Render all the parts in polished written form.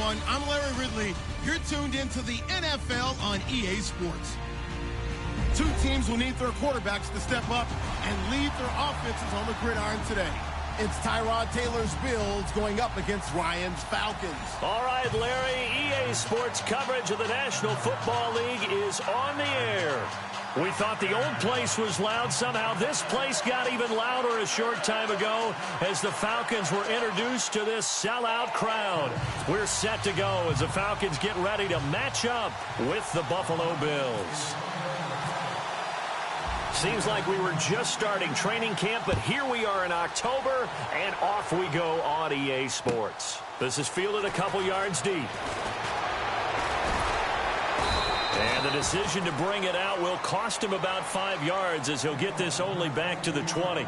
everyone. I'm Larry Ridley. You're tuned into the NFL on EA Sports. Two teams will need their quarterbacks to step up and lead their offenses on the gridiron today. It's Tyrod Taylor's Bills going up against Ryan's Falcons. All right, Larry, EA Sports coverage of the National Football League is on the air. We thought the old place was loud. Somehow this place got even louder a short time ago as the Falcons were introduced to this sellout crowd. We're set to go as the Falcons get ready to match up with the Buffalo Bills. Seems like we were just starting training camp, but here we are in October, and off we go on EA Sports. This is fielded a couple yards deep. And the decision to bring it out will cost him about 5 yards as he'll get this only back to the 20.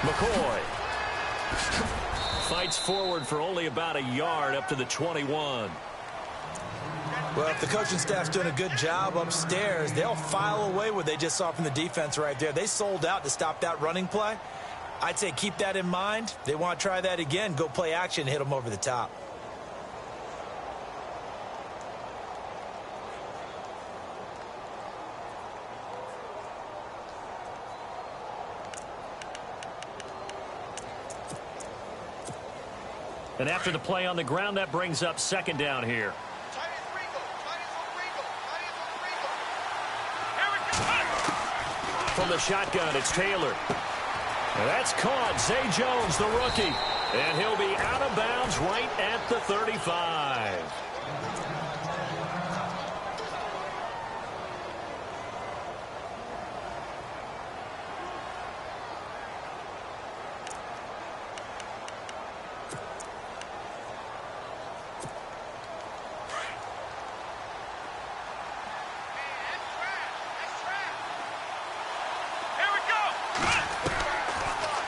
McCoy fights forward for only about a yard up to the 21. Well, if the coaching staff's doing a good job upstairs, they'll file away what they just saw from the defense right there. They sold out to stop that running play. I'd say keep that in mind. They want to try that again. Go play action, hit them over the top. And after the play on the ground, that brings up second down here. From the shotgun, it's Taylor. And that's caught. Zay Jones, the rookie. And he'll be out of bounds right at the 35.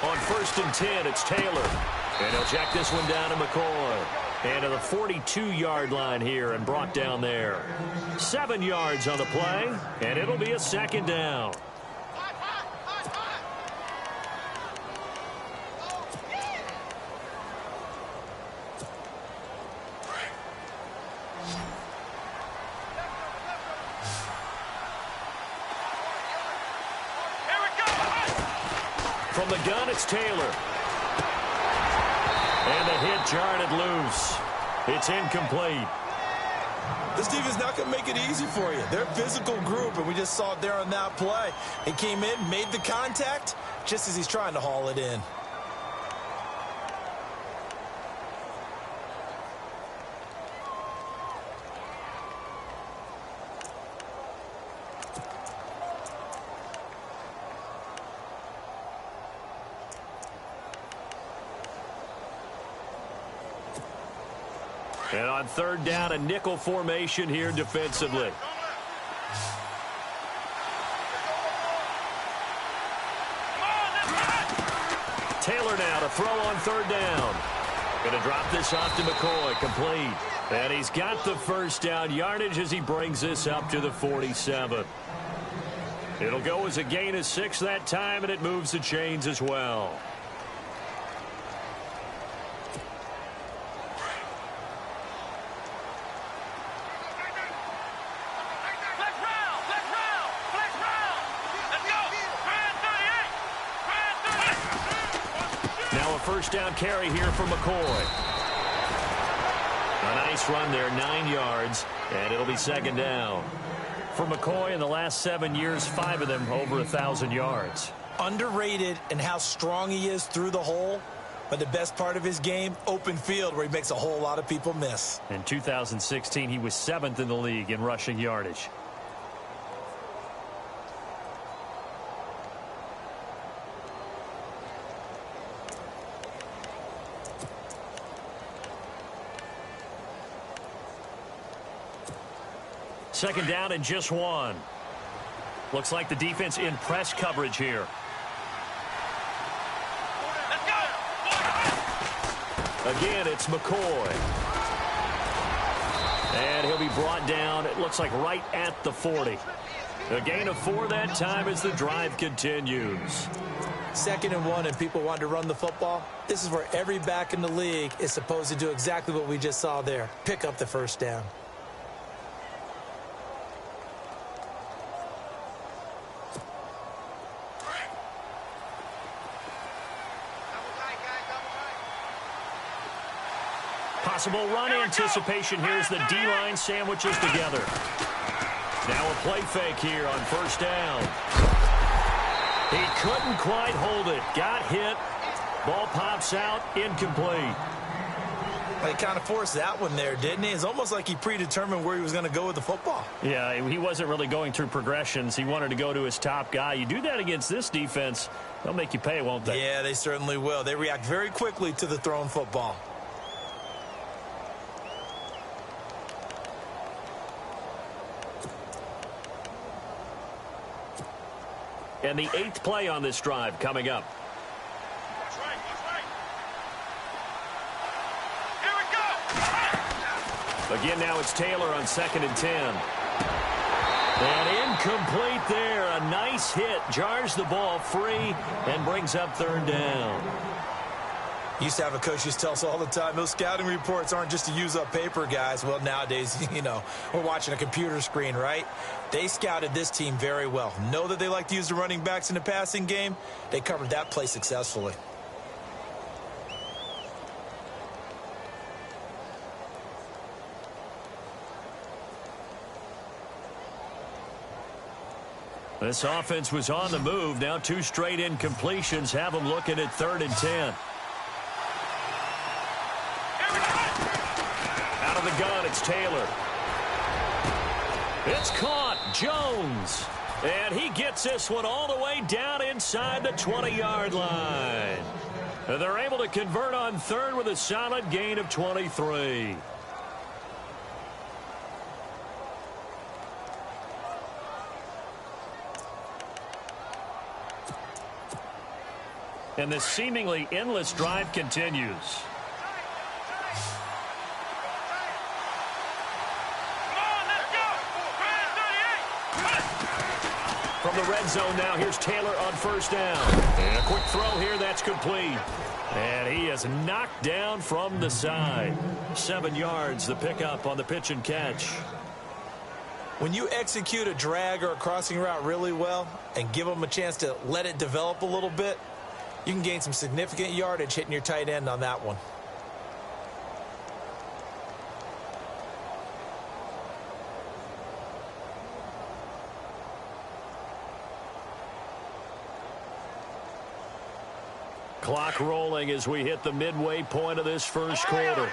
On 1st and 10, it's Taylor. And he'll check this one down to McCoy. And to the 42-yard line here and brought down there. 7 yards on the play, and it'll be a second down. From the gun, it's Taylor. And the hit jarred it loose. It's incomplete. This defense not going to make it easy for you. They're a physical group, and we just saw it there on that play. He came in, made the contact, just as he's trying to haul it in. And on 3rd down, a nickel formation here defensively. Taylor now to throw on 3rd down. Going to drop this off to McCoy, complete. And he's got the first down yardage as he brings this up to the 47. It'll go as a gain of 6 that time, and it moves the chains as well. First down carry here for McCoy. A nice run there, 9 yards, and it'll be 2nd down. For McCoy, in the last 7 years, 5 of them over 1,000 yards. Underrated in how strong he is through the hole, but the best part of his game, open field, where he makes a whole lot of people miss. In 2016, he was 7th in the league in rushing yardage. Second down and just one. Looks like the defense in press coverage here. Again, it's McCoy. And he'll be brought down, it looks like right at the 40. A gain of 4 that time as the drive continues. 2nd and 1 and people want to run the football. This is where every back in the league is supposed to do exactly what we just saw there. Pick up the first down. Possible run anticipation here as the D-line sandwiches together. Now a play fake here on first down. He couldn't quite hold it. Got hit. Ball pops out. Incomplete. Well, he kind of forced that one there, didn't he? It's almost like he predetermined where he was going to go with the football. Yeah, he wasn't really going through progressions. He wanted to go to his top guy. You do that against this defense, they'll make you pay, won't they? Yeah, they certainly will. They react very quickly to the thrown football. And the 8th play on this drive coming up. That's right. Here we go. Again, now it's Taylor on 2nd and 10. And incomplete there. A nice hit. Jars the ball free and brings up 3rd down. Used to have a coach who used to tell us all the time, those scouting reports aren't just to use up paper, guys. Well, nowadays, we're watching a computer screen, right? They scouted this team very well. Know that they like to use the running backs in the passing game. They covered that play successfully. This offense was on the move. Now 2 straight incompletions have them looking at 3rd and 10. Out of the gun, it's Taylor. It's caught. Jones. And he gets this one all the way down inside the 20-yard line. And they're able to convert on 3rd with a solid gain of 23. And this seemingly endless drive continues. From the red zone now, here's Taylor on first down. And a quick throw here, that's complete. And he is knocked down from the side. 7 yards, the pickup on the pitch and catch. When you execute a drag or a crossing route really well and give them a chance to let it develop a little bit, you can gain some significant yardage hitting your tight end on that one. Clock rolling as we hit the midway point of this first quarter.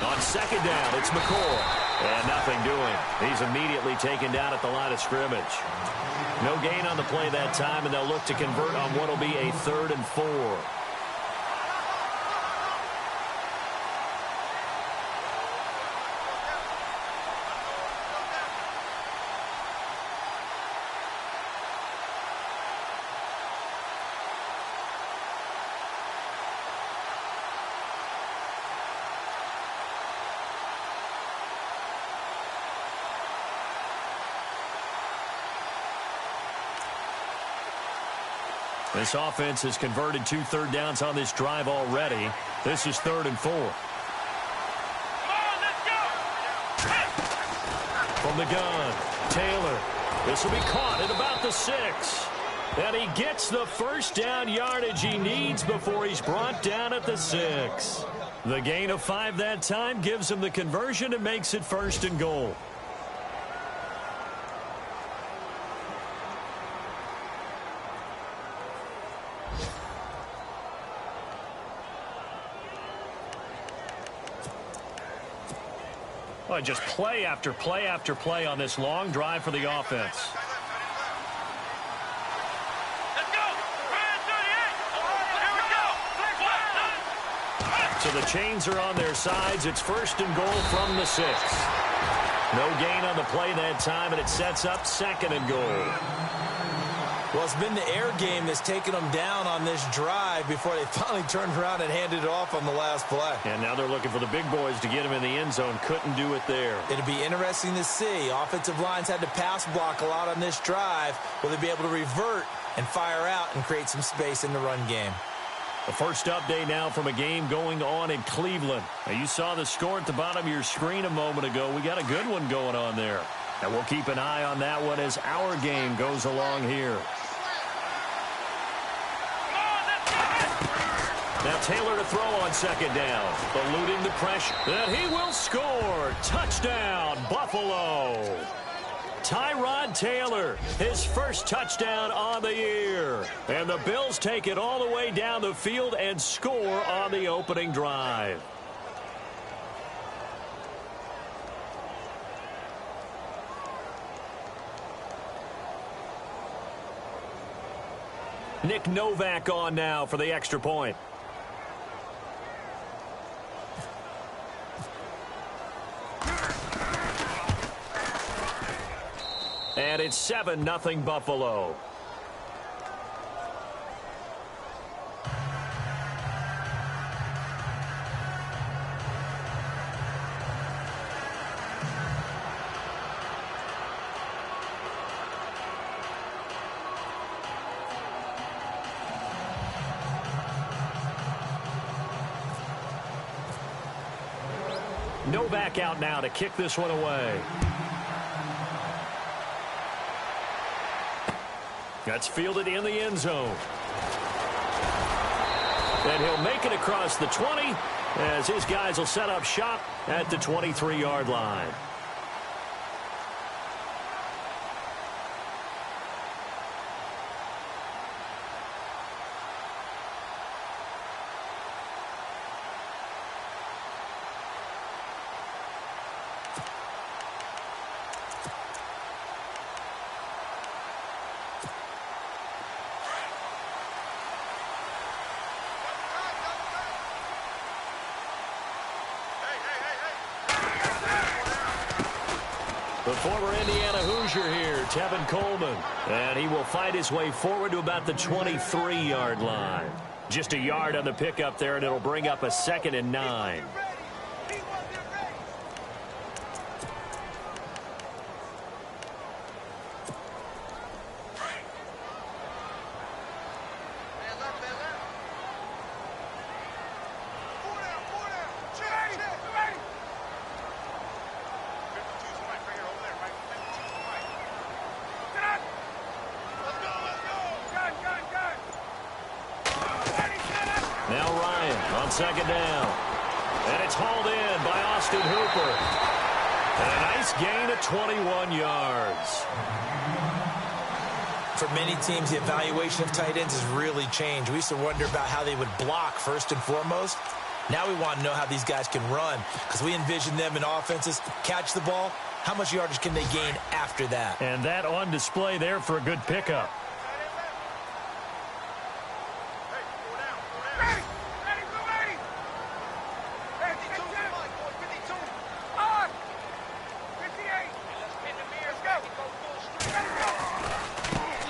On second down, it's McCoy. And nothing doing. He's immediately taken down at the line of scrimmage. No gain on the play that time, and they'll look to convert on what will be a 3rd and 4. This offense has converted 2 third downs on this drive already. This is 3rd and 4. Come on, let's go! From the gun, Taylor. This will be caught at about the 6. And he gets the first down yardage he needs before he's brought down at the 6. The gain of 5 that time gives him the conversion and makes it 1st and goal. Well, just play after play after play on this long drive for the offense. Let's go! Red So the chains are on their sides. It's 1st and goal from the 6. No gain on the play that time, and it sets up 2nd and goal. Well, it's been the air game that's taken them down on this drive before they finally turned around and handed it off on the last play. And now they're looking for the big boys to get him in the end zone. Couldn't do it there. It'll be interesting to see. Offensive lines had to pass block a lot on this drive. Will they be able to revert and fire out and create some space in the run game? The first update now from a game going on in Cleveland. Now, you saw the score at the bottom of your screen a moment ago. We got a good one going on there. And we'll keep an eye on that one as our game goes along here. Now Taylor to throw on 2nd down. Eluding the pressure. And he will score. Touchdown, Buffalo. Tyrod Taylor, his first touchdown on the year. And the Bills take it all the way down the field and score on the opening drive. Nick Novak on now for the extra point. And it's 7-0 Buffalo. Novak out now to kick this one away. That's fielded in the end zone. And he'll make it across the 20 as his guys will set up shop at the 23-yard line. The former Indiana Hoosier here, Tevin Coleman. And he will fight his way forward to about the 23-yard line. Just a yard on the pickup there, and it'll bring up a 2nd and 9. Now Ryan on 2nd down. And it's hauled in by Austin Hooper. And a nice gain of 21 yards. For many teams, the evaluation of tight ends has really changed. We used to wonder about how they would block first and foremost. Now we want to know how these guys can run, because we envision them in offenses catch the ball. How much yardage can they gain after that? And that on display there for a good pickup.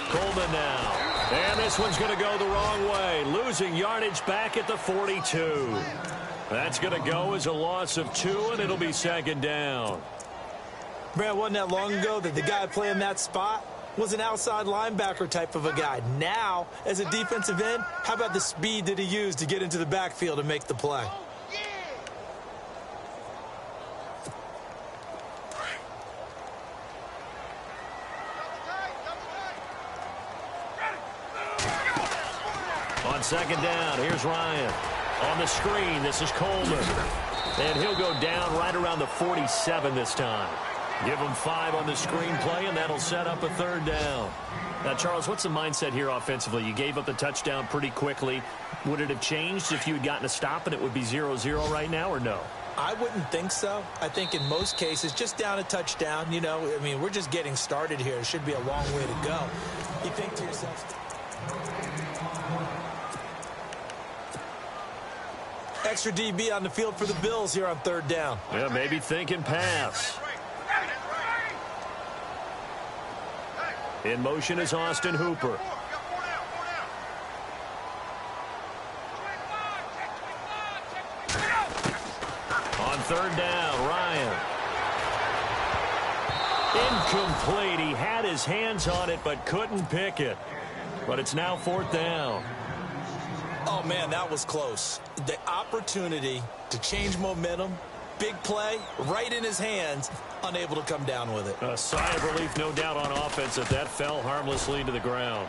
Coleman now. And this one's going to go the wrong way. Losing yardage back at the 42. That's going to go as a loss of 2, and it'll be 2nd down. Brad, wasn't that long ago that the guy playing that spot was an outside linebacker type of a guy? Now, as a defensive end, how about the speed that he used to get into the backfield and make the play? On 2nd down, here's Ryan. On the screen, this is Coleman. And he'll go down right around the 47 this time. Give him 5 on the screenplay, and that'll set up a 3rd down. Now, Charles, what's the mindset here offensively? You gave up the touchdown pretty quickly. Would it have changed if you had gotten a stop and it would be 0-0 right now, or no? I wouldn't think so. I think in most cases, just down a touchdown, you know, I mean, we're just getting started here. It should be a long way to go. You think to yourself... Extra DB on the field for the Bills here on third down. Yeah, maybe thinking pass. In motion is Austin Hooper. On third down, Ryan. Incomplete. He had his hands on it but couldn't pick it. But it's now fourth down. Oh, man, that was close. The opportunity to change momentum, big play, right in his hands, unable to come down with it. A sigh of relief, no doubt, on offense if that fell harmlessly to the ground.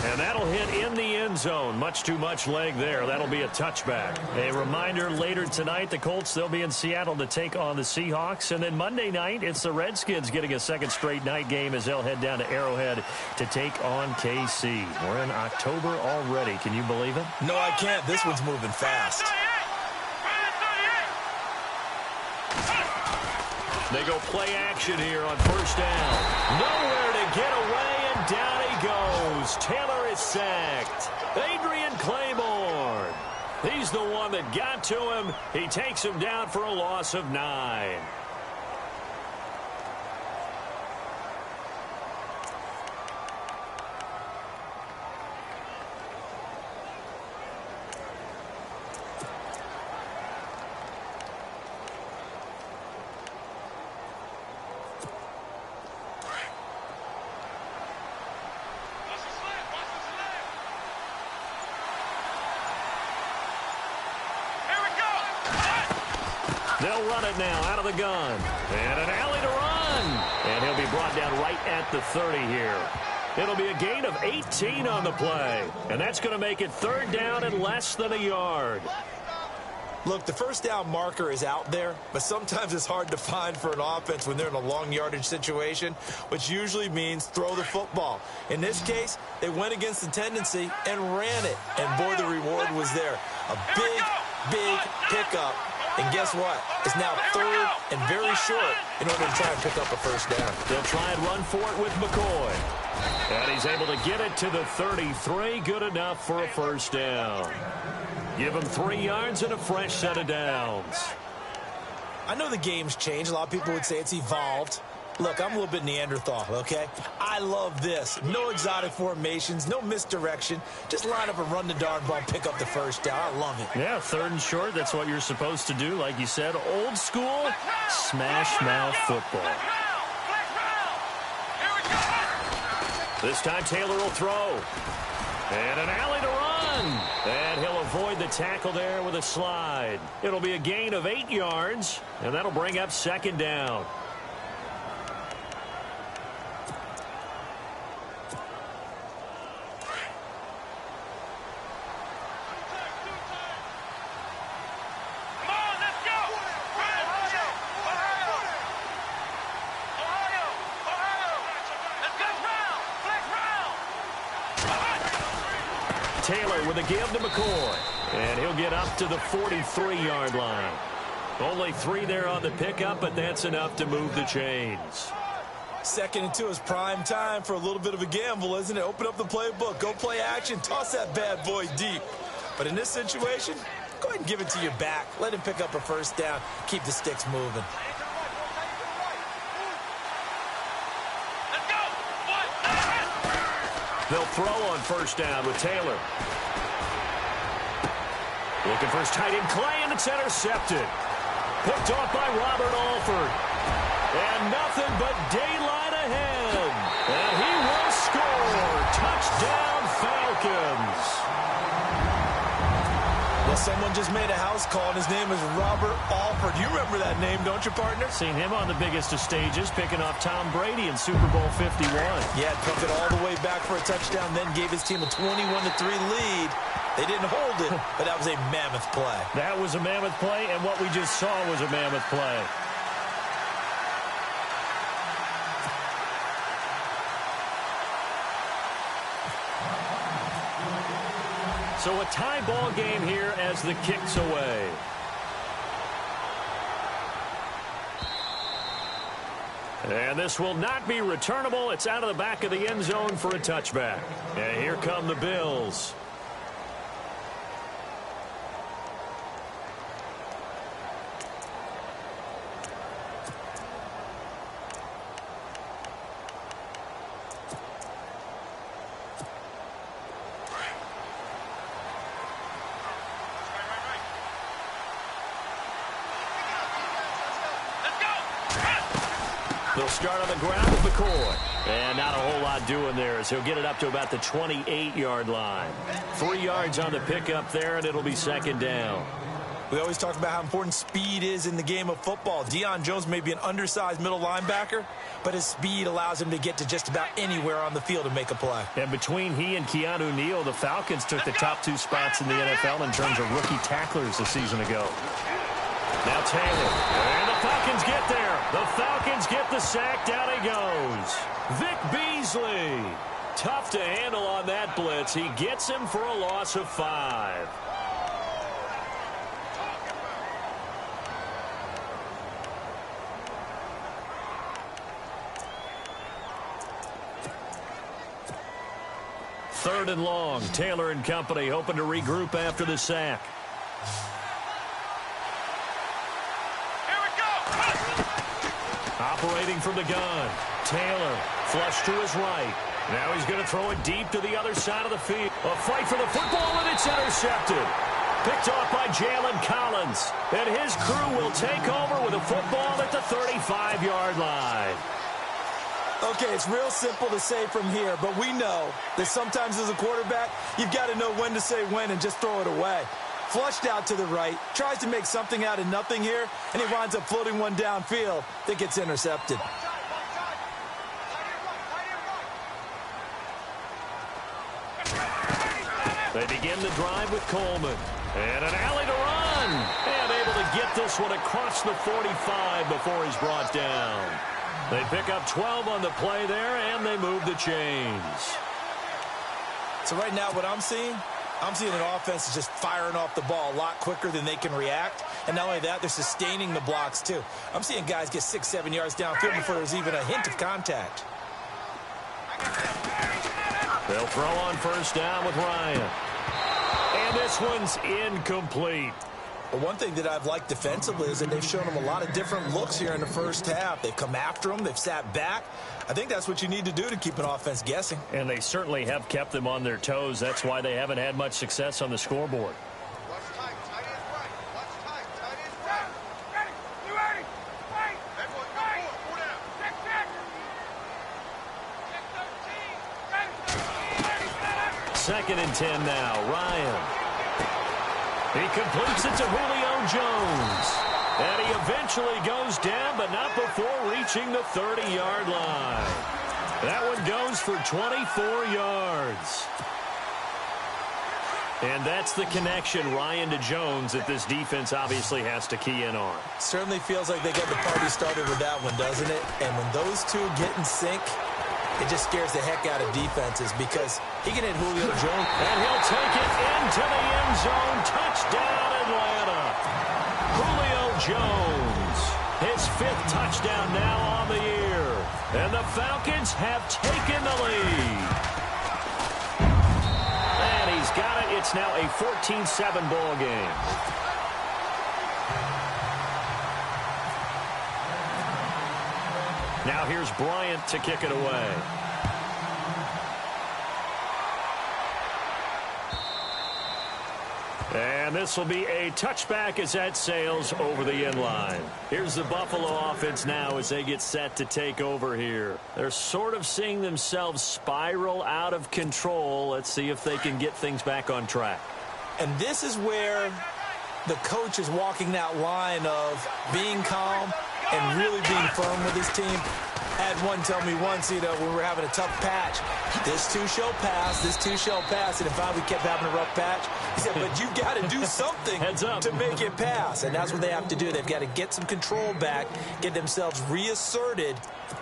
And that'll hit in the end zone. Much too much leg there. That'll be a touchback. A reminder, later tonight, the Colts, they'll be in Seattle to take on the Seahawks. And then Monday night, it's the Redskins getting a second straight night game as they'll head down to Arrowhead to take on KC. We're in October already. Can you believe it? No, I can't. This one's moving fast. They go play action here on first down. Nowhere to get away, and down he goes. Taylor is sacked. Adrian Claiborne. He's the one that got to him. He takes him down for a loss of 9. They'll run it now out of the gun. And an alley to run. And he'll be brought down right at the 30 here. It'll be a gain of 18 on the play. And that's going to make it third down and less than a yard. Look, the first down marker is out there, but sometimes it's hard to find for an offense when they're in a long yardage situation, which usually means throw the football. In this case, they went against the tendency and ran it. And, boy, the reward was there. A big pickup. And guess what? It's now third and very short in order to try and pick up a first down. They'll try and run for it with McCoy. And he's able to get it to the 33. Good enough for a first down. Give him 3 yards and a fresh set of downs. I know the game's changed. A lot of people would say it's evolved. Look, I'm a little bit Neanderthal, okay? I love this. No exotic formations, no misdirection. Just line up and run the darn ball and pick up the first down. I love it. Yeah, third and short, that's what you're supposed to do. Like you said, old school, smash mouth football. This time Taylor will throw. And an alley to run. And he'll avoid the tackle there with a slide. It'll be a gain of 8 yards, and that'll bring up second down. Taylor with a give to McCoy. And he'll get up to the 43-yard line. Only 3 there on the pickup, but that's enough to move the chains. 2nd and 2 is prime time for a little bit of a gamble, isn't it? Open up the playbook, go play action, toss that bad boy deep. But in this situation, go ahead and give it to your back. Let him pick up a first down. Keep the sticks moving. They'll throw on first down with Taylor. Looking for his tight end, Clay, and it's intercepted. Picked off by Robert Alford. And nothing but daylight ahead. And he will score. Touchdown, Falcons. Well, someone just made a house call, and his name is Robert Alford. You remember that name, don't you, partner? Seen him on the biggest of stages, picking off Tom Brady in Super Bowl 51. Yeah, took it all the way back for a touchdown, then gave his team a 21-3 lead. They didn't hold it, but that was a mammoth play. That was a mammoth play, and what we just saw was a mammoth play. So a tie ball game here as the kick's away. And this will not be returnable. It's out of the back of the end zone for a touchback. And here come the Bills. They'll start on the ground with McCoy. And not a whole lot doing there as he'll get it up to about the 28-yard line. 3 yards on the pickup there, and it'll be second down. We always talk about how important speed is in the game of football. Deion Jones may be an undersized middle linebacker, but his speed allows him to get to just about anywhere on the field and make a play. And between he and Keanu Neal, the Falcons took the top 2 spots in the NFL in terms of rookie tacklers a season ago. Now Taylor, and the Falcons get there. The Falcons get the sack. Down he goes. Vic Beasley. Tough to handle on that blitz. He gets him for a loss of 5. Third and long. Taylor and company hoping to regroup after the sack. Here we go. Operating from the gun. Taylor flush to his right. Now he's going to throw it deep to the other side of the field. A fight for the football, and it's intercepted. Picked off by Jalen Collins. And his crew will take over with a football at the 35-yard line. Okay, it's real simple to say from here, but we know that sometimes as a quarterback, you've got to know when to say when and just throw it away. Flushed out to the right, tries to make something out of nothing here, and he winds up floating one downfield that gets intercepted. They begin the drive with Coleman. And an alley to run. And able to get this one across the 45 before he's brought down. They pick up 12 on the play there, and they move the chains. So right now what I'm seeing an offense that's just firing off the ball a lot quicker than they can react. And not only that, they're sustaining the blocks too. I'm seeing guys get 6-7 yards downfield before there's even a hint of contact. They'll throw on first down with Ryan. And this one's incomplete. But one thing that I've liked defensively is that they've shown them a lot of different looks here in the first half. They've come after them. They've sat back. I think that's what you need to do to keep an offense guessing. And they certainly have kept them on their toes. That's why they haven't had much success on the scoreboard. Second and 10 now. Ryan. He completes it to Julio Jones. And he eventually goes down, but not before reaching the 30-yard line. That one goes for 24 yards. And that's the connection, Ryan to Jones, that this defense obviously has to key in on. Certainly feels like they got the party started with that one, doesn't it? And when those two get in sync, it just scares the heck out of defenses because he can hit Julio Jones. And he'll take it into the end zone. Touchdown, Atlanta. Julio Jones, his 5th touchdown now on the year. And the Falcons have taken the lead. And he's got it. It's now a 14-7 ball game. Now here's Bryant to kick it away. And this will be a touchback as that sails over the end line. Here's the Buffalo offense now as they get set to take over here. They're sort of seeing themselves spiral out of control. Let's see if they can get things back on track. And this is where the coach is walking that line of being calm and really being firm with his team. I had one tell me once, when we were having a tough patch, this too shall pass, this too shall pass. And if we kept having a rough patch, he said, but you've got to do something to make it pass. And that's what they have to do. They've got to get some control back, get themselves reasserted,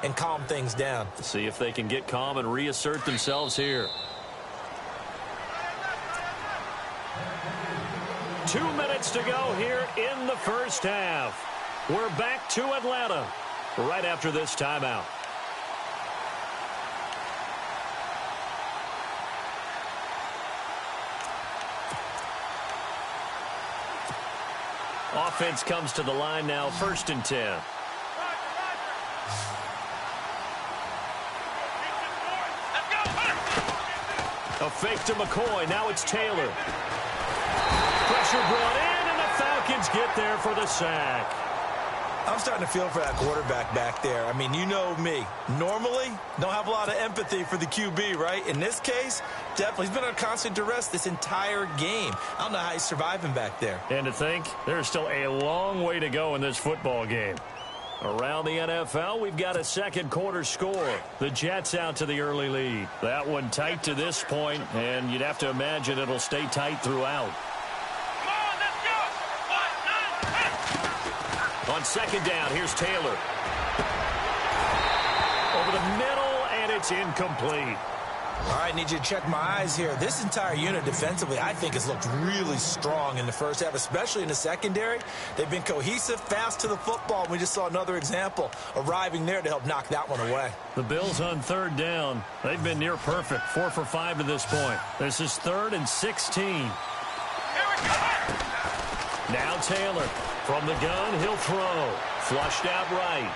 and calm things down. See if they can get calm and reassert themselves here. 2 minutes to go here in the first half. We're back to Atlanta right after this timeout. Offense comes to the line now, 1st and 10. A fake to McCoy. Now it's Taylor. Pressure brought in, and the Falcons get there for the sack. I'm starting to feel for that quarterback back there. I mean, you know me. Normally, don't have a lot of empathy for the QB, right? In this case, definitely. He's been under constant duress this entire game. I don't know how he's surviving back there. And to think, there's still a long way to go in this football game. Around the NFL, we've got a second quarter score. The Jets out to the early lead. That one tight to this point, and you'd have to imagine it'll stay tight throughout. On second down, here's Taylor. Over the middle, and it's incomplete. All right, need you to check my eyes here. This entire unit defensively, I think, has looked really strong in the first half, especially in the secondary. They've been cohesive, fast to the football. We just saw another example arriving there to help knock that one away. The Bills on third down. They've been near perfect, 4 for 5 to this point. This is 3rd and 16. Here we go. Now Taylor. From the gun, he'll throw. Flushed out right.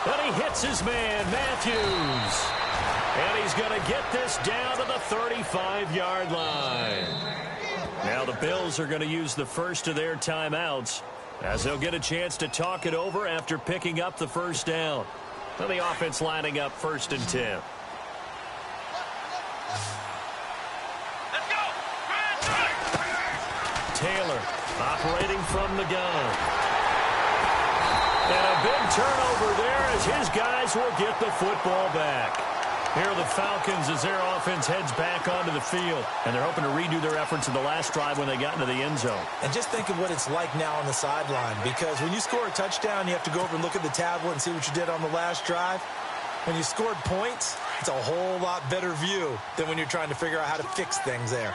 And he hits his man, Matthews. And he's going to get this down to the 35-yard line. Now the Bills are going to use the first of their timeouts as they'll get a chance to talk it over after picking up the first down. And the offense lining up 1st and 10. Let's go. Taylor operating from the gun. And a big turnover there as his guys will get the football back. Here are the Falcons as their offense heads back onto the field. And they're hoping to redo their efforts in the last drive when they got into the end zone. And just think of what it's like now on the sideline. Because when you score a touchdown, you have to go over and look at the tablet and see what you did on the last drive. When you scored points, it's a whole lot better view than when you're trying to figure out how to fix things there.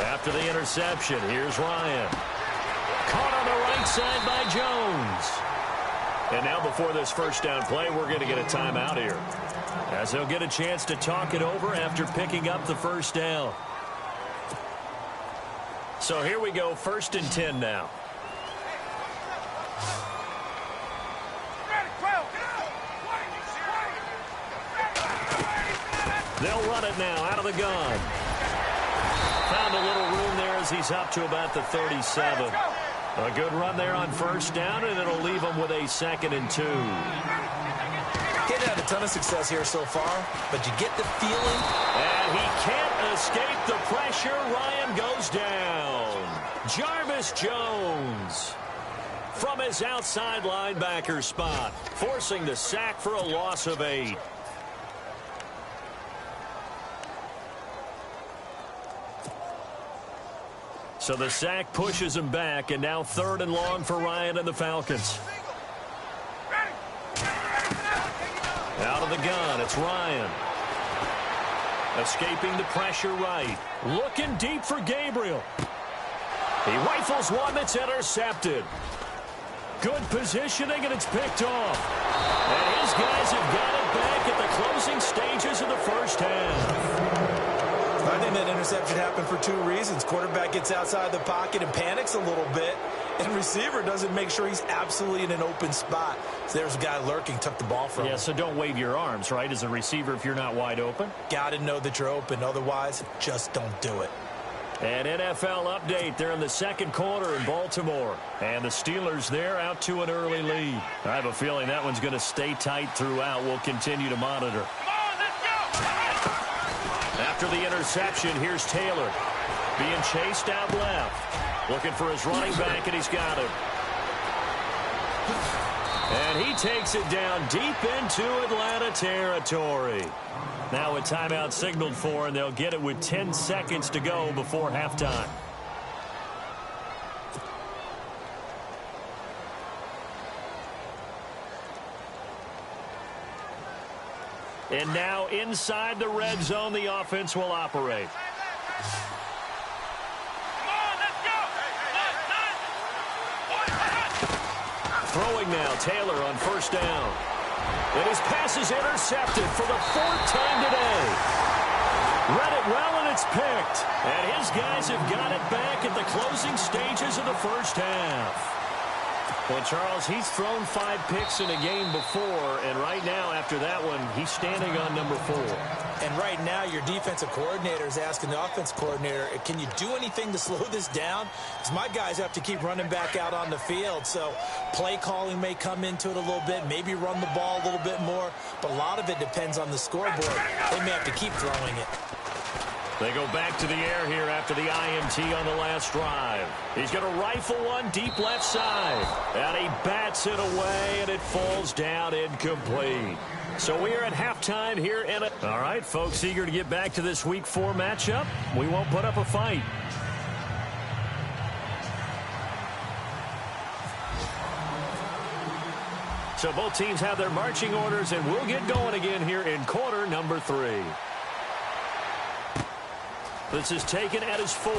After the interception, here's Ryan. Caught on the right side by Jones. And now before this first down play, we're going to get a timeout here, as they'll get a chance to talk it over after picking up the first down. So here we go, 1st and 10 now. They'll run it now out of the gun. Found a little room there as he's up to about the 37. A good run there on first down, and it'll leave him with a 2nd and 2. He's had a ton of success here so far, but you get the feeling. And he can't escape the pressure. Ryan goes down. Jarvis Jones from his outside linebacker spot, forcing the sack for a loss of 8. So the sack pushes him back, and now 3rd and long for Ryan and the Falcons. Out of the gun, it's Ryan. Escaping the pressure right. Looking deep for Gabriel. He rifles one that's intercepted. Good positioning, and it's picked off. And his guys have got it back at the closing stages of the first half. I think that interception happened for 2 reasons. Quarterback gets outside the pocket and panics a little bit, and receiver doesn't make sure he's absolutely in an open spot. So there's a guy lurking, took the ball from him. Yeah, so don't wave your arms, right, as a receiver if you're not wide open. Got to know that you're open. Otherwise, just don't do it. An NFL update. They're in the second quarter in Baltimore. And the Steelers there out to an early lead. I have a feeling that one's going to stay tight throughout. We'll continue to monitor. After the interception, here's Taylor. Being chased out left. Looking for his running back, and he's got him. And he takes it down deep into Atlanta territory. Now a timeout signaled for, and they'll get it with 10 seconds to go before halftime. And now inside the red zone, the offense will operate. Throwing now, Taylor on first down. And his pass is intercepted for the 4th time today. Read it well, and it's picked. And his guys have got it back at the closing stages of the first half. Well, Charles, he's thrown 5 picks in a game before, and right now, after that one, he's standing on number 4. And right now, your defensive coordinator is asking the offense coordinator, can you do anything to slow this down? Because my guys have to keep running back out on the field. So play calling may come into it a little bit, maybe run the ball a little bit more. But a lot of it depends on the scoreboard. They may have to keep throwing it. They go back to the air here after the INT on the last drive. He's going to rifle one deep left side. And he bats it away, and it falls down incomplete. So we are at halftime here in it. All right, folks, eager to get back to this Week 4 matchup. We won't put up a fight. So both teams have their marching orders, and we'll get going again here in quarter number 3. This is taken at his 4.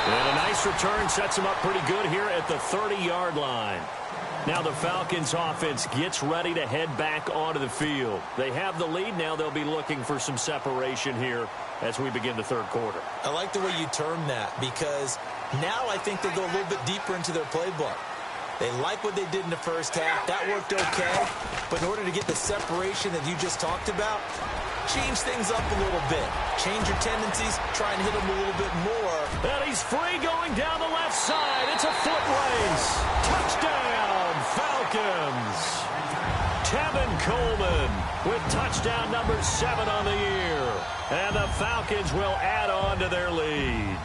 And a nice return sets him up pretty good here at the 30-yard line. Now the Falcons offense gets ready to head back onto the field. They have the lead. Now they'll be looking for some separation here as we begin the third quarter. I like the way you term that, because now I think they go a little bit deeper into their playbook. They like what they did in the first half. That worked okay. But in order to get the separation that you just talked about, change things up a little bit. Change your tendencies. Try and hit them a little bit more. And he's free going down the left side. It's a foot race. Touchdown, Falcons. Tevin Coleman with touchdown number 7 on the year. And the Falcons will add on to their lead.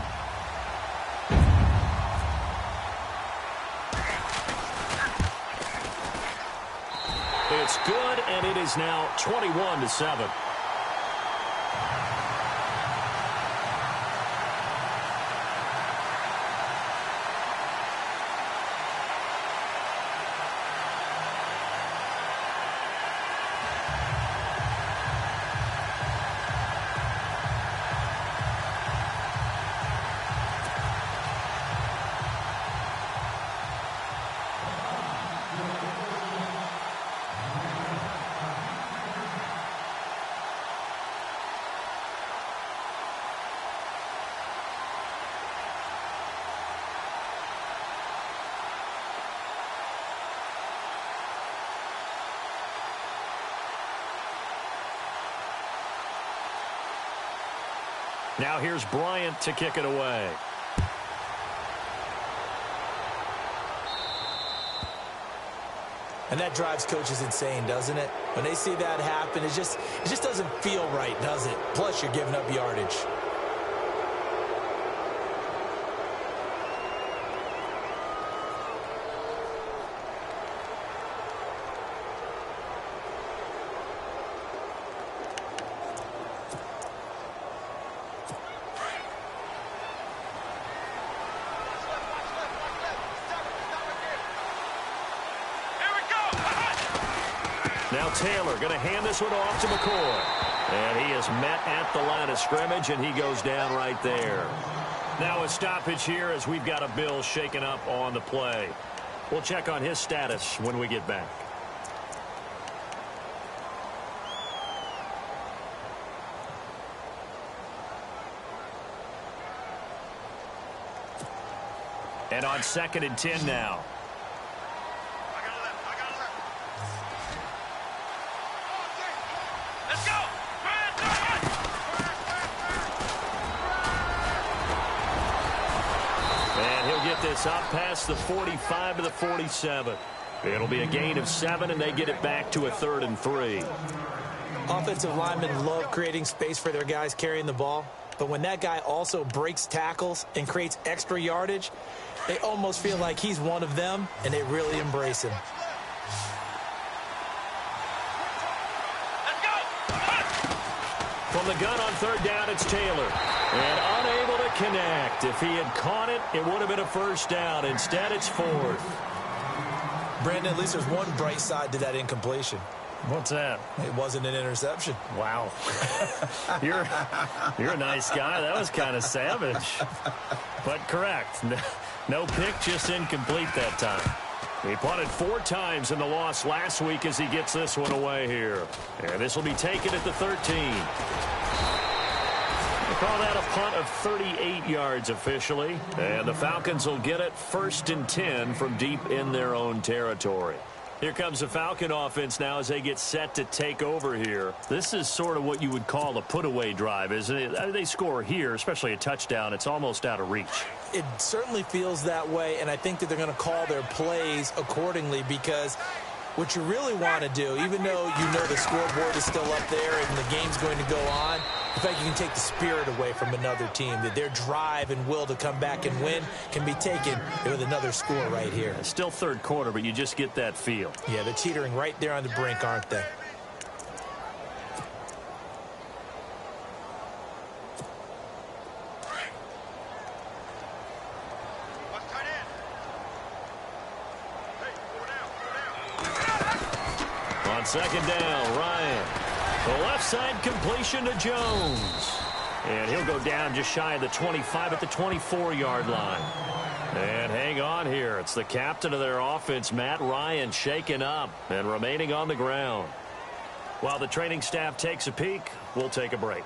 It's good, and it is now 21-7. Now here's Bryant to kick it away. And that drives coaches insane, doesn't it? When they see that happen, it just doesn't feel right, does it? Plus, you're giving up yardage. Now Taylor going to hand this one off to McCoy. And he is met at the line of scrimmage, and he goes down right there. Now a stoppage here as we've got a Bill shaken up on the play. We'll check on his status when we get back. And on 2nd and 10 now. This up past the 45 to the 47. It'll be a gain of 7, and they get it back to a 3rd and 3. Offensive linemen love creating space for their guys carrying the ball, but when that guy also breaks tackles and creates extra yardage, they almost feel like he's one of them, and they really embrace him. From the gun on 3rd down, it's Taylor. And unable to connect. If he had caught it, it would have been a 1st down. Instead, it's 4th. Brandon, at least there's one bright side to that incompletion. What's that? It wasn't an interception. Wow. You're a nice guy. That was kind of savage. But correct. No pick, just incomplete that time. He punted 4 times in the loss last week as he gets this one away here. And this will be taken at the 13. Call that a punt of 38 yards officially. And the Falcons will get it 1st and 10 from deep in their own territory. Here comes the Falcon offense now as they get set to take over here. This is sort of what you would call a put-away drive, isn't it? I mean, they score here, especially a touchdown. It's almost out of reach. It certainly feels that way, and I think that they're going to call their plays accordingly because what you really want to do, even though you know the scoreboard is still up there and the game's going to go on, the fact you can take the spirit away from another team, that their drive and will to come back and win can be taken with another score right here. It's still third quarter, but you just get that feel. Yeah, they're teetering right there on the brink, aren't they? On second down, Ryan. The left side completion to Jones. And he'll go down just shy of the 25 at the 24-yard line. And hang on here. It's the captain of their offense, Matt Ryan, shaken up and remaining on the ground. While the training staff takes a peek, we'll take a break.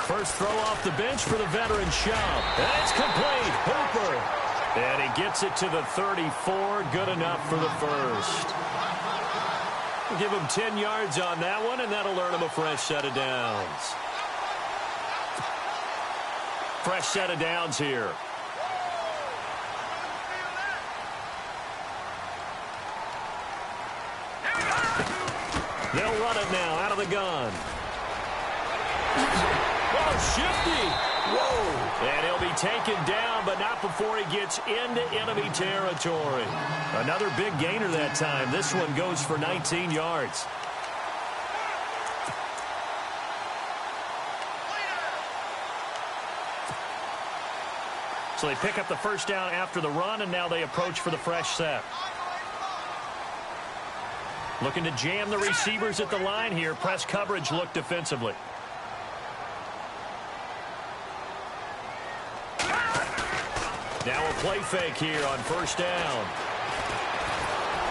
First throw off the bench for the veteran Schaub. And it's complete. Hooper. And he gets it to the 34. Good enough for the first. We'll give him 10 yards on that one, and that'll earn him a fresh set of downs. Fresh set of downs here. They'll run it now out of the gun. Oh, shifty. Whoa. And he'll be taken down, but not before he gets into enemy territory. Another big gainer that time. This one goes for 19 yards. So they pick up the first down after the run, and now they approach for the fresh set. Looking to jam the receivers at the line here. Press coverage look defensively. Now a play fake here on first down.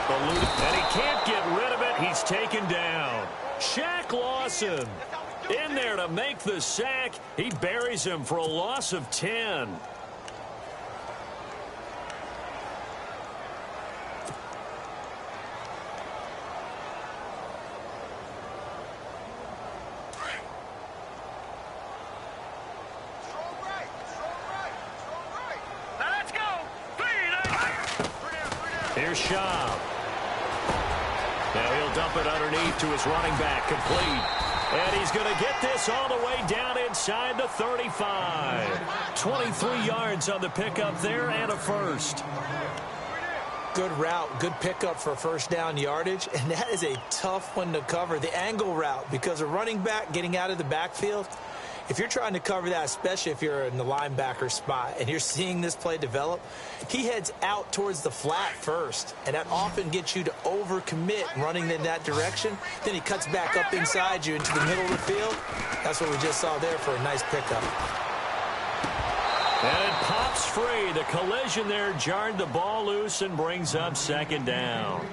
And he can't get rid of it. He's taken down. Shaq Lawson in there to make the sack. He buries him for a loss of 10. Here's Schaub. Now he'll dump it underneath to his running back, complete. And he's going to get this all the way down inside the 35. 23 yards on the pickup there and a first. Good route, good pickup for first down yardage, and that is a tough one to cover. The angle route, because a running back getting out of the backfield, if you're trying to cover that, especially if you're in the linebacker spot and you're seeing this play develop, he heads out towards the flat first, and that often gets you to overcommit running in that direction. Then he cuts back up inside you into the middle of the field. That's what we just saw there for a nice pickup. And it pops free. The collision there jarred the ball loose and brings up second down.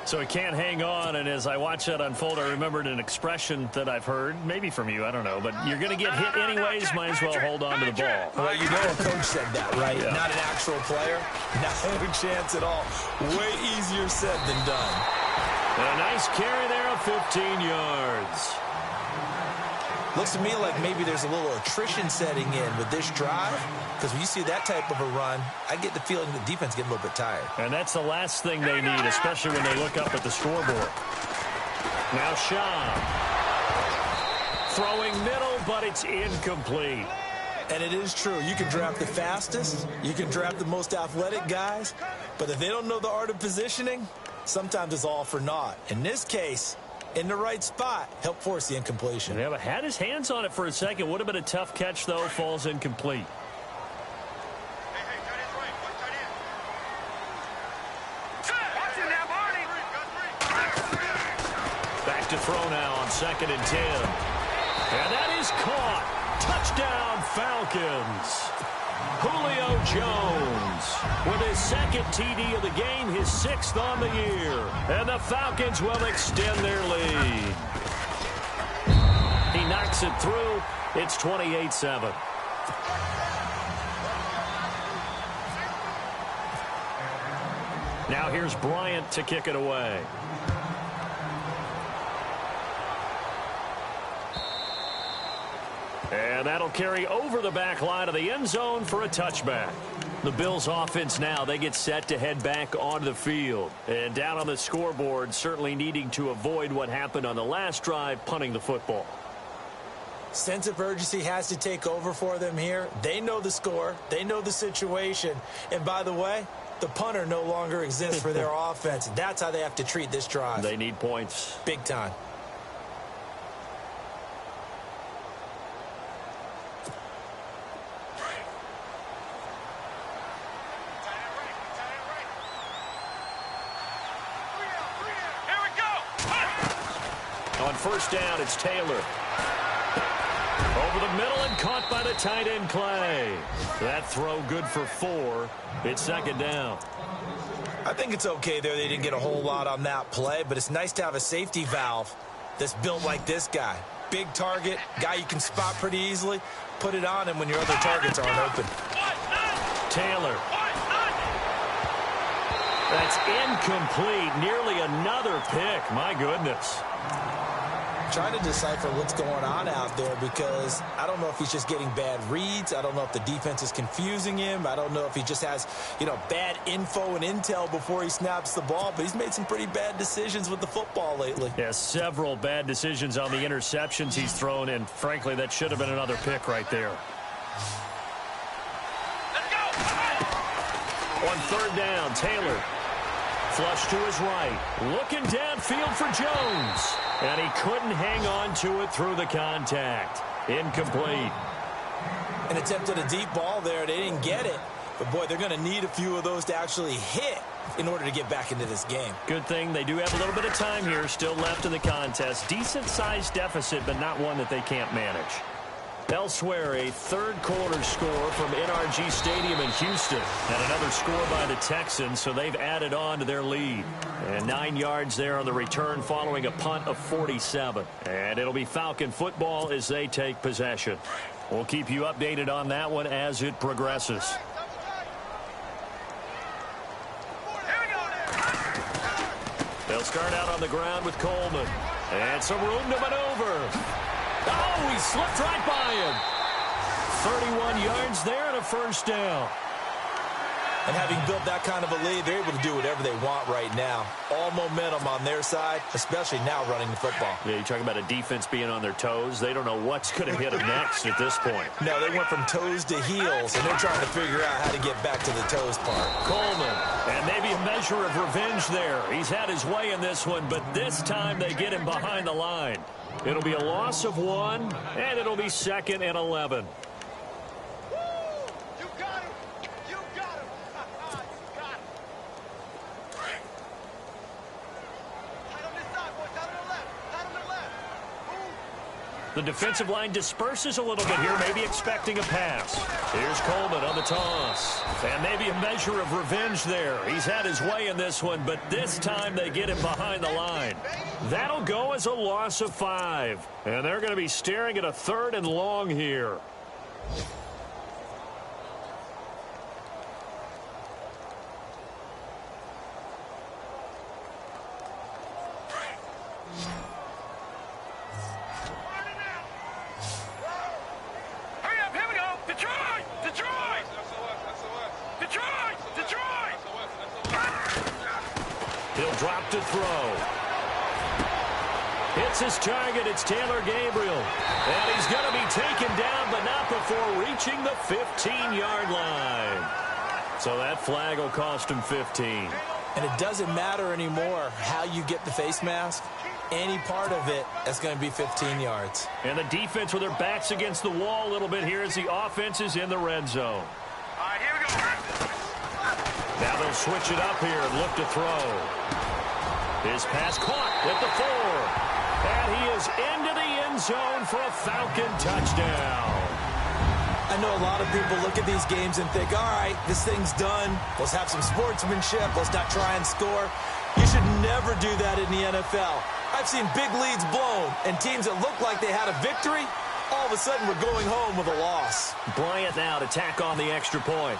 So he can't hang on, and as I watch that unfold, I remembered an expression that I've heard, maybe from you, I don't know, but you're going to get hit anyways, might as well hold on to the ball. Well, you know a coach said that, right? Yeah. Not an actual player. No chance at all. Way easier said than done. And a nice carry there of 15 yards. Looks to me like maybe there's a little attrition setting in with this drive, because when you see that type of a run, I get the feeling the defense getting a little bit tired. And that's the last thing they need, especially when they look up at the scoreboard. Now Schaub. Throwing middle, but it's incomplete. And it is true. You can draft the fastest, you can draft the most athletic guys, but if they don't know the art of positioning, sometimes it's all for naught. In this case, in the right spot, help force the incompletion. Yeah, but had his hands on it for a second. Would have been a tough catch, though. Falls incomplete. Back to throw now on 2nd and 10. And that is caught. Touchdown, Falcons. Julio Jones with his second TD of the game, his 6th on the year. And the Falcons will extend their lead. He knocks it through. It's 28-7. Now here's Bryant to kick it away. And that'll carry over the back line of the end zone for a touchback. The Bills offense now, they get set to head back onto the field. And down on the scoreboard, certainly needing to avoid what happened on the last drive, punting the football. Sense of urgency has to take over for them here. They know the score. They know the situation. And by the way, the punter no longer exists for their offense. That's how they have to treat this drive. They need points. Big time. On first down, it's Taylor. Over the middle and caught by the tight end, Clay. That throw good for 4. It's 2nd down. I think it's okay there. They didn't get a whole lot on that play, but it's nice to have a safety valve that's built like this guy. Big target, guy you can spot pretty easily. Put it on him when your other targets aren't open. Taylor. That's incomplete. Nearly another pick. My goodness. Trying to decipher what's going on out there because I don't know if he's just getting bad reads. I don't know if the defense is confusing him. I don't know if he just has, bad info and intel before he snaps the ball. But he's made some pretty bad decisions with the football lately. Yeah, several bad decisions on the interceptions he's thrown, and frankly, that should have been another pick right there. Let's go! On 3rd down, Taylor. Flush to his right. Looking downfield for Jones. And he couldn't hang on to it through the contact. Incomplete. An attempt at a deep ball there. They didn't get it. But, boy, they're going to need a few of those to actually hit in order to get back into this game. Good thing they do have a little bit of time here still left in the contest. Decent-sized deficit, but not one that they can't manage. Elsewhere, a 3rd quarter score from NRG Stadium in Houston. And another score by the Texans, so they've added on to their lead. And 9 yards there on the return following a punt of 47. And it'll be Falcon football as they take possession. We'll keep you updated on that one as it progresses. They'll start out on the ground with Coleman. And some room to maneuver. Oh, he slipped right by him. 31 yards there and a 1st down. And having built that kind of a lead, they're able to do whatever they want right now. All momentum on their side, especially now running the football. Yeah, you're talking about a defense being on their toes. They don't know what's going to hit them next at this point. No, they went from toes to heels, and they're trying to figure out how to get back to the toes part. Coleman, and maybe a measure of revenge there. He's had his way in this one, but this time they get him behind the line. It'll be a loss of 1, and it'll be 2nd and 11. The defensive line disperses a little bit here, maybe expecting a pass. Here's Coleman on the toss. And maybe a measure of revenge there. He's had his way in this one, but this time they get him behind the line. That'll go as a loss of 5. And they're going to be staring at a 3rd and long here. Drop to throw. Hits his target. It's Taylor Gabriel. And he's going to be taken down, but not before reaching the 15-yard line. So that flag will cost him 15. And it doesn't matter anymore how you get the face mask. Any part of it is going to be 15 yards. And the defense with their backs against the wall a little bit here as the offense is in the red zone. All right, here we go. Now they'll switch it up here and look to throw. His pass caught at the 4. And he is into the end zone for a Falcon touchdown. A I know a lot of people look at these games and think, all right, this thing's done. Let's have some sportsmanship. Let's not try and score. You should never do that in the NFL. I've seen big leads blown, and teams that look like they had a victory, all of a sudden we're going home with a loss. Bryant now to tack on the extra point.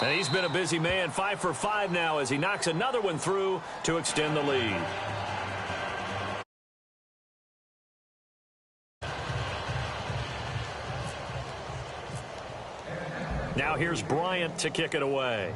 And he's been a busy man, 5 for 5 now as he knocks another one through to extend the lead. Now here's Bryant to kick it away.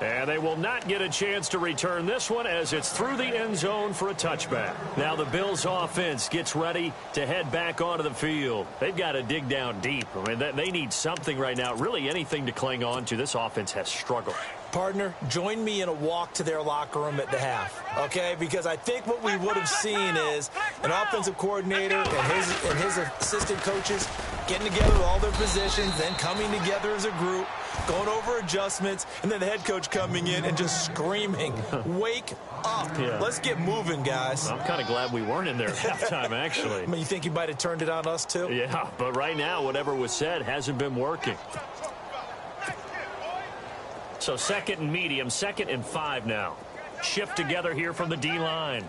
And they will not get a chance to return this one as it's through the end zone for a touchback. Now the Bills offense gets ready to head back onto the field. They've got to dig down deep. I mean, they need something right now, really anything to cling on to. This offense has struggled. Partner, join me in a walk to their locker room at the half, okay? Because I think what we would have seen is an offensive coordinator and his assistant coaches getting together with all their positions, then coming together as a group, going over adjustments, and then the head coach coming in and just screaming, wake up. Yeah. Let's get moving, guys. I'm kind of glad we weren't in there at halftime, actually. I mean, you think he might have turned it on us, too? Yeah, but right now, whatever was said hasn't been working. So 2nd and medium, 2nd and 5 now. Shift together here from the D-line.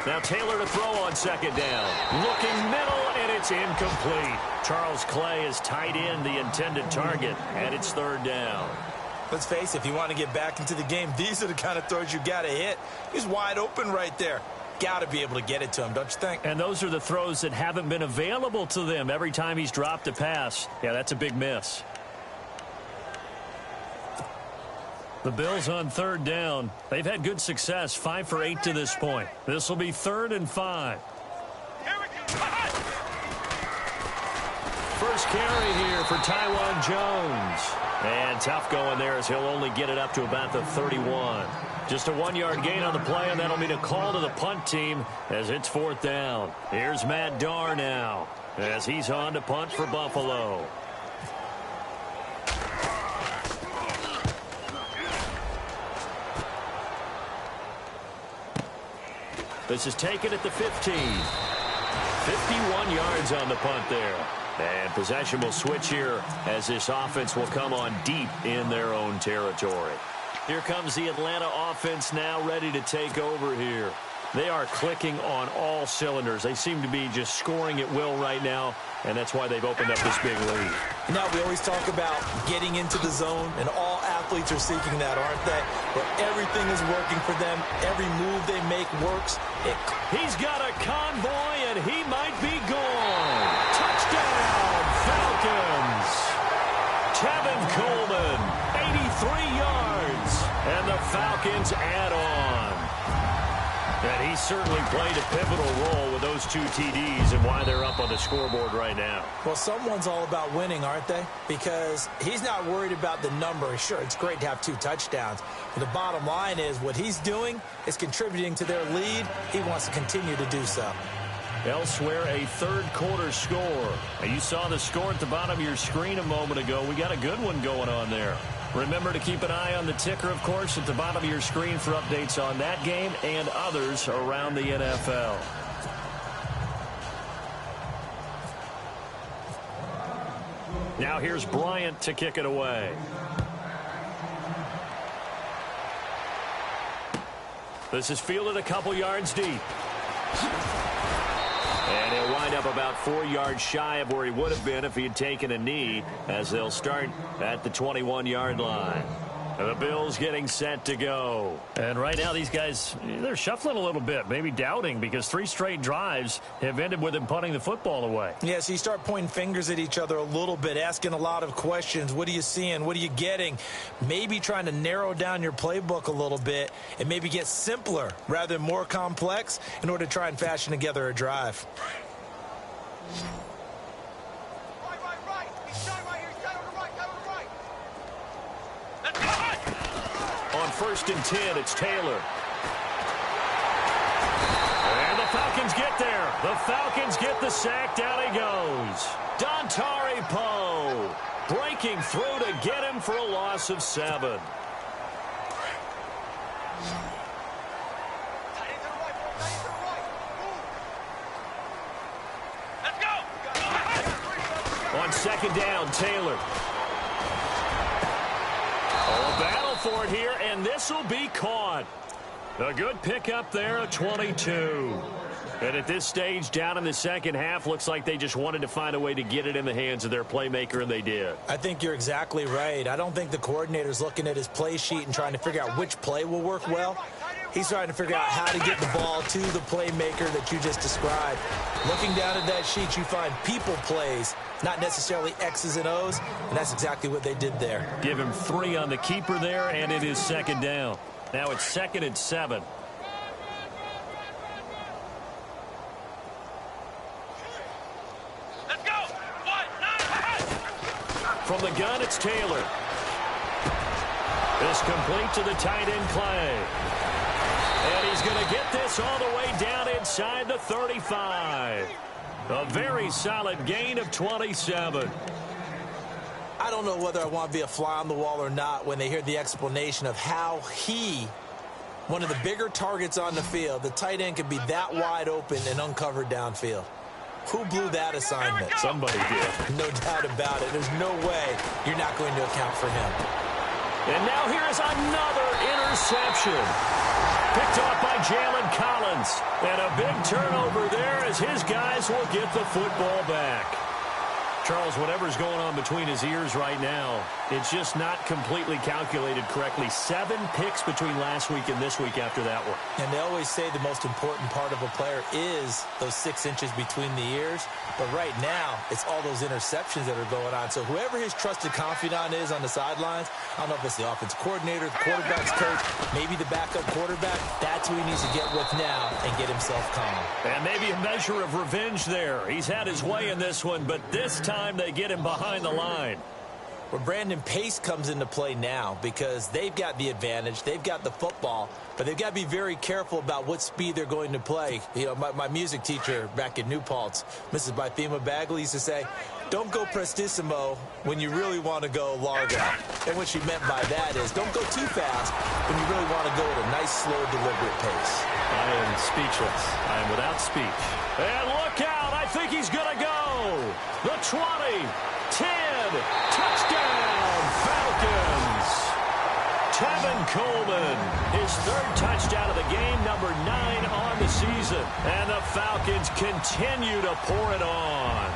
Now Taylor to throw on 2nd down. Looking middle, and it's incomplete. Charles Clay has tied in the intended target, and it's 3rd down. Let's face it, if you want to get back into the game, these are the kind of throws you got to hit. He's wide open right there. Got to be able to get it to him, don't you think? And those are the throws that haven't been available to them every time he's dropped a pass. Yeah, that's a big miss. The Bills on 3rd down. They've had good success, 5 for 8 to this point. This will be 3rd and 5. First carry here for Taiwan Jones. And tough going there as he'll only get it up to about the 31. Just a 1-yard gain on the play, and that'll mean a call to the punt team as it's 4th down. Here's Matt Darr now as he's on to punt for Buffalo. This is taken at the 15. 51 yards on the punt there. And possession will switch here as this offense will come on deep in their own territory. Here comes the Atlanta offense now ready to take over here. They are clicking on all cylinders. They seem to be just scoring at will right now, and that's why they've opened up this big lead. Now, we always talk about getting into the zone, and all athletes are seeking that, aren't they? Where everything is working for them. Every move they make works. He's got a convoy, and he might be gone. Touchdown, Falcons. Tevin Coleman, 83 yards, and the Falcons add on. And he certainly played a pivotal role with those 2 TDs and why they're up on the scoreboard right now. Well, someone's all about winning, aren't they? Because he's not worried about the number. Sure, it's great to have 2 touchdowns. But the bottom line is what he's doing is contributing to their lead. He wants to continue to do so. Elsewhere, a 3rd quarter score. Now, you saw the score at the bottom of your screen a moment ago. We got a good one going on there. Remember to keep an eye on the ticker, of course, at the bottom of your screen for updates on that game and others around the NFL. Now here's Bryant to kick it away. This is fielded a couple yards deep. And he'll wind up about 4 yards shy of where he would have been if he had taken a knee, as they'll start at the 21-yard line. The Bills getting set to go. And right now these guys, they're shuffling a little bit, maybe doubting, because 3 straight drives have ended with them punting the football away. Yeah, so you start pointing fingers at each other a little bit, asking a lot of questions. What are you seeing? What are you getting? Maybe trying to narrow down your playbook a little bit and maybe get simpler rather than more complex in order to try and fashion together a drive. On 1st and 10, it's Taylor. And the Falcons get there. The Falcons get the sack. Down he goes. Dontari Poe breaks breaking through to get him for a loss of 7. On second down, Taylor. Oh, a battle for it here, and this will be caught. A good pickup there, a 22. And at this stage, down in the second half, looks like they just wanted to find a way to get it in the hands of their playmaker, and they did. I think you're exactly right. I don't think the coordinator's looking at his play sheet and trying to figure out which play will work well. He's trying to figure out how to get the ball to the playmaker that you just described. Looking down at that sheet, you find people plays, not necessarily X's and O's, and that's exactly what they did there. Give him 3 on the keeper there, and it is second down. Now it's 2nd and 7. Let's go. 1, 9, From the gun, it's Taylor. This complete to the tight end, Clay. And he's going to get this all the way down inside the 35. A very solid gain of 27. I don't know whether I want to be a fly on the wall or not when they hear the explanation of how one of the bigger targets on the field, the tight end could be that wide open and uncovered downfield. Who blew that assignment? Somebody did. No doubt about it. There's no way you're not going to account for him. And now here is another interception. Picked off by Jalen Collins. And a big turnover there as his guys will get the football back. Charles, whatever's going on between his ears right now, it's just not completely calculated correctly. 7 picks between last week and this week after that one. And they always say the most important part of a player is those 6 inches between the ears. But right now, it's all those interceptions that are going on. So whoever his trusted confidant is on the sidelines, I don't know if it's the offensive coordinator, the quarterback's coach, maybe the backup quarterback, that's who he needs to get with now and get himself calm. And maybe a measure of revenge there. He's had his way in this one, but this time they get him behind the line. Well, Brandon, pace comes into play now because they've got the advantage. They've got the football, but they've got to be very careful about what speed they're going to play. You know, my music teacher back in New Paltz, Mrs. Bythema Bagley, used to say, don't go prestissimo when you really want to go largo. And what she meant by that is don't go too fast when you really want to go at a nice, slow, deliberate pace. I am speechless. I am without speech. And look out. I think he's going to go. The 20, 10, touchdown, Falcons. Tevin Coleman, his 3rd touchdown of the game, number 9 on the season. And the Falcons continue to pour it on.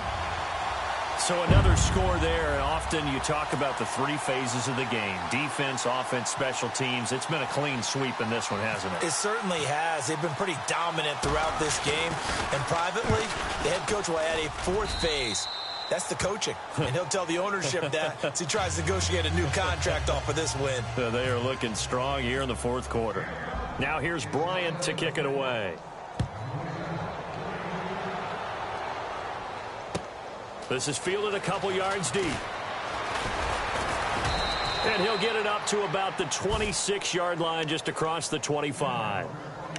So another score there. Often you talk about the 3 phases of the game. Defense, offense, special teams. It's been a clean sweep in this one, hasn't it? It certainly has. They've been pretty dominant throughout this game. And privately, the head coach will add a 4th phase. That's the coaching. And he'll tell the ownership that as he tries to negotiate a new contract off of this win. They are looking strong here in the 4th quarter. Now here's Bryant to kick it away. This is fielded a couple yards deep. And he'll get it up to about the 26-yard line just across the 25.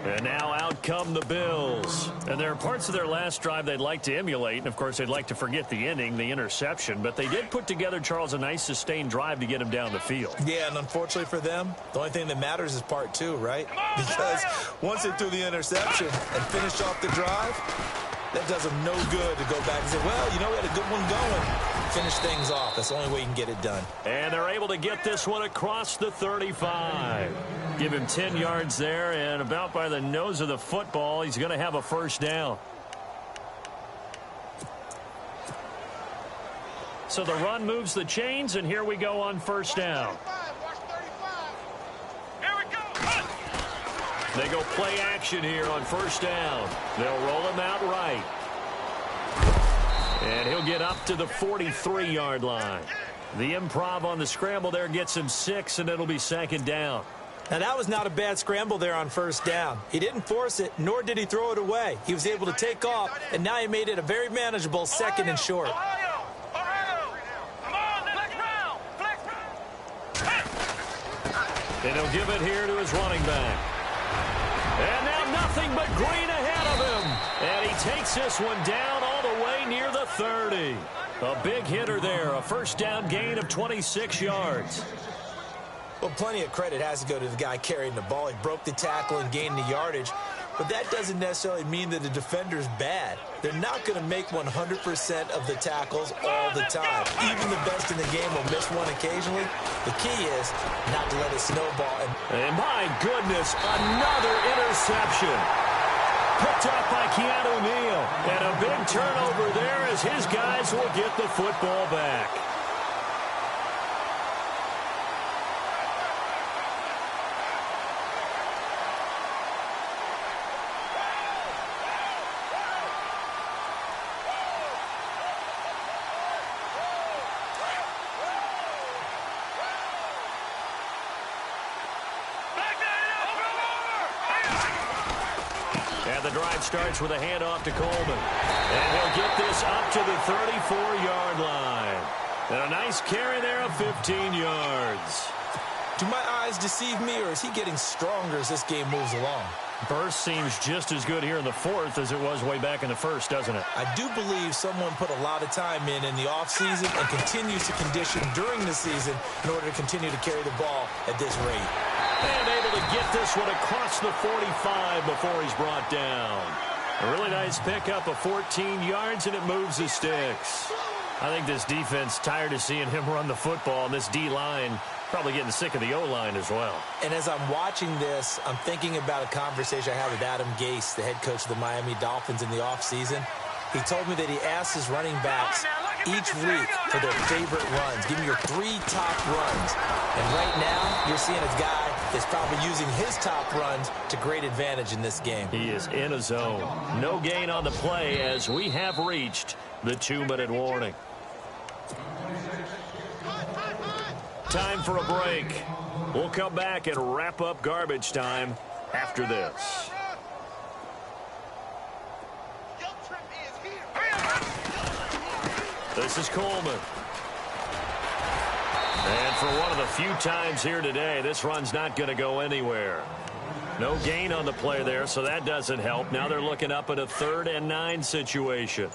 And now out come the Bills. And there are parts of their last drive they'd like to emulate. And, of course, they'd like to forget the ending, the interception. But they did put together, Charles, a nice sustained drive to get him down the field. Yeah, and unfortunately for them, the only thing that matters is part 2, right? Because once they threw the interception and finished off the drive, that does them no good to go back and say, well, you know, we had a good one going. Finish things off. That's the only way you can get it done. And they're able to get this one across the 35. Give him 10 yards there, and about by the nose of the football, he's going to have a 1st down. So the run moves the chains, and here we go on 1st down. They go play action here on 1st down. They'll roll him out right. And he'll get up to the 43-yard line. The improv on the scramble there gets him 6, and it'll be 2nd down. Now, that was not a bad scramble there on 1st down. He didn't force it, nor did he throw it away. He was able to take off, and now he made it a very manageable 2nd and short. And he'll give it here to his running back. And now nothing but green ahead of him. And he takes this one down all the way near the 30. A big hitter there, a first down gain of 26 yards. Well, plenty of credit has to go to the guy carrying the ball. He broke the tackle and gained the yardage. But that doesn't necessarily mean that the defender's bad. They're not going to make 100% of the tackles all the time. Even the best in the game will miss one occasionally. The key is not to let it snowball. And my goodness, another interception. Picked up by Keanu Neal. And a big turnover there as his guys will get the football back. And the drive starts with a handoff to Coleman. And he'll get this up to the 34-yard line. And a nice carry there of 15 yards. Do my eyes deceive me, or is he getting stronger as this game moves along? Burst seems just as good here in the fourth as it was way back in the first, doesn't it? I do believe someone put a lot of time in the offseason and continues to condition during the season in order to continue to carry the ball at this rate. And able to get this one across the 45 before he's brought down. A really nice pickup of 14 yards, and it moves the sticks. I think this defense tired of seeing him run the football, and this D-line probably getting sick of the O-line as well. And as I'm watching this, I'm thinking about a conversation I had with Adam Gase, the head coach of the Miami Dolphins, in the offseason. He told me that he asked his running backs each week for their favorite runs. Give me your 3 top runs. And right now, you're seeing a guy that's probably using his top runs to great advantage in this game. He is in a zone. No gain on the play as we have reached the 2-minute warning. Time for a break. We'll come back and wrap up garbage time after this. This is Coleman. And for one of the few times here today, this run's not going to go anywhere. No gain on the play there, so that doesn't help. Now they're looking up at a 3rd and 9 situation.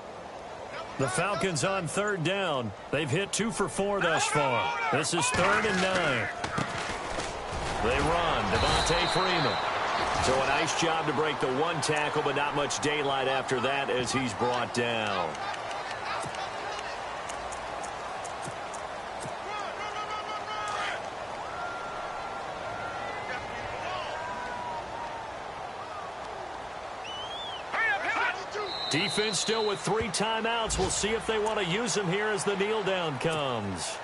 The Falcons on 3rd down. They've hit 2 for 4 thus far. This is 3rd and 9. They run. Devontae Freeman. So a nice job to break the 1 tackle, but not much daylight after that as he's brought down. Defense still with 3 timeouts. We'll see if they want to use them here as the kneel down comes.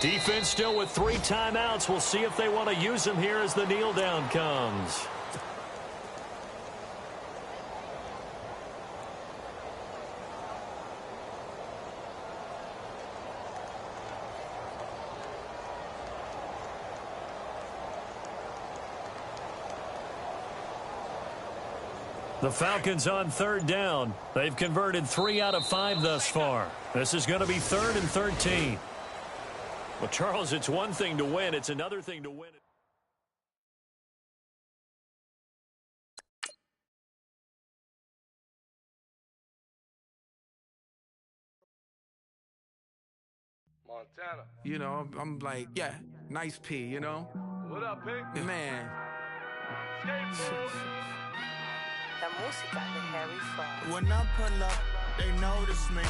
Defense still with 3 timeouts. We'll see if they want to use them here as the kneel down comes. The Falcons on 3rd down. They've converted 3 out of 5 thus far. This is going to be 3rd and 13. Well, Charles, it's one thing to win. It's another thing to win it. Montana. You know, I'm like, yeah, nice P, you know? What up, Pig? Man. La música de Harry Fraud. When I pull up, they notice me.